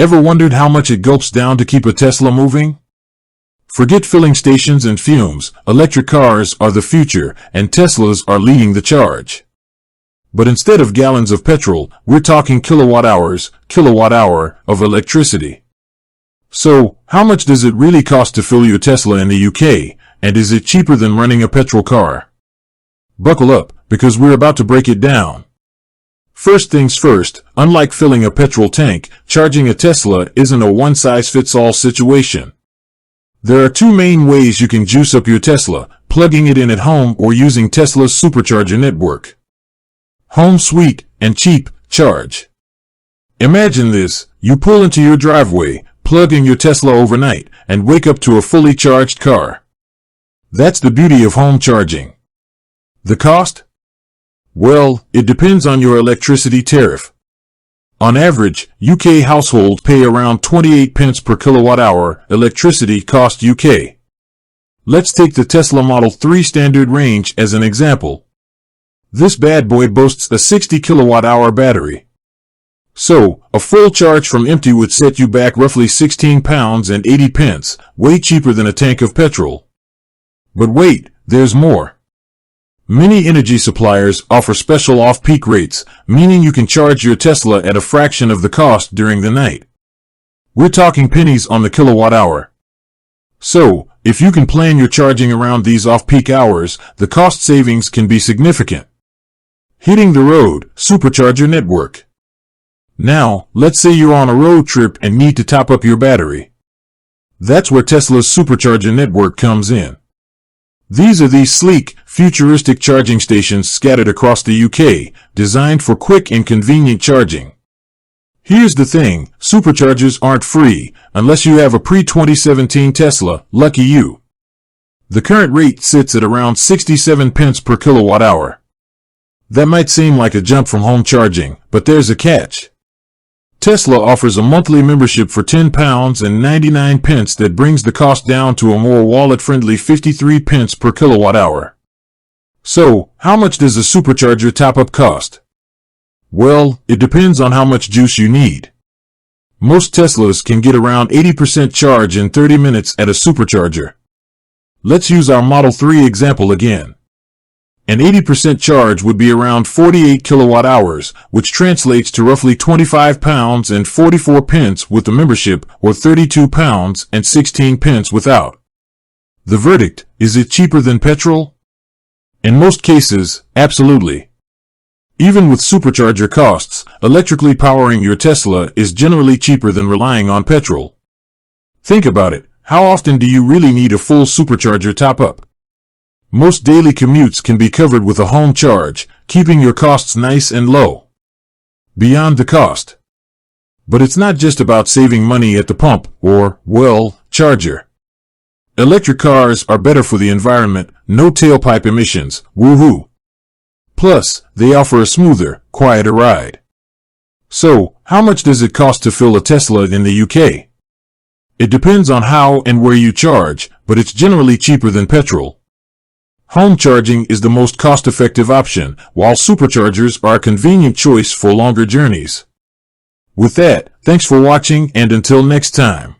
Ever wondered how much it gulps down to keep a Tesla moving? Forget filling stations and fumes. Electric cars are the future, and Teslas are leading the charge. But instead of gallons of petrol, we're talking kilowatt hour of electricity. So, how much does it really cost to fill your Tesla in the UK, and is it cheaper than running a petrol car? Buckle up, because we're about to break it down. First things first, unlike filling a petrol tank, charging a Tesla isn't a one-size-fits-all situation. There are two main ways you can juice up your Tesla: plugging it in at home or using Tesla's supercharger network. Home sweet and cheap charge. Imagine this: you pull into your driveway, plug in your Tesla overnight, and wake up to a fully charged car. That's the beauty of home charging. The cost? Well, it depends on your electricity tariff. On average, UK households pay around 28 pence per kilowatt hour electricity cost UK. Let's take the Tesla Model 3 standard range as an example. This bad boy boasts a 60 kilowatt hour battery. So, a full charge from empty would set you back roughly £16 and 80 pence, way cheaper than a tank of petrol. But wait, there's more. Many energy suppliers offer special off-peak rates, meaning you can charge your Tesla at a fraction of the cost during the night. We're talking pennies on the kilowatt hour. So, if you can plan your charging around these off-peak hours, the cost savings can be significant. Hitting the road, supercharger network. Now, let's say you're on a road trip and need to top up your battery. That's where Tesla's supercharger network comes in. These are these sleek, futuristic charging stations scattered across the UK, designed for quick and convenient charging. Here's the thing: superchargers aren't free, unless you have a pre-2017 Tesla. Lucky you. The current rate sits at around 67 pence per kilowatt hour. That might seem like a jump from home charging, but there's a catch. Tesla offers a monthly membership for £10 and 99 pence that brings the cost down to a more wallet-friendly 53 pence per kilowatt hour. So, how much does a supercharger top-up cost? Well, it depends on how much juice you need. Most Teslas can get around 80% charge in 30 minutes at a supercharger. Let's use our Model 3 example again. An 80% charge would be around 48 kilowatt hours, which translates to roughly £25 and 44 pence with the membership, or £32 and 16 pence without. The verdict: is it cheaper than petrol? In most cases, absolutely. Even with supercharger costs, electrically powering your Tesla is generally cheaper than relying on petrol. Think about it: how often do you really need a full supercharger top-up? Most daily commutes can be covered with a home charge, keeping your costs nice and low. Beyond the cost. But it's not just about saving money at the pump or, well, charger. Electric cars are better for the environment, no tailpipe emissions, woohoo! Plus, they offer a smoother, quieter ride. So, how much does it cost to fill a Tesla in the UK? It depends on how and where you charge, but it's generally cheaper than petrol. Home charging is the most cost-effective option, while superchargers are a convenient choice for longer journeys. With that, thanks for watching, and until next time.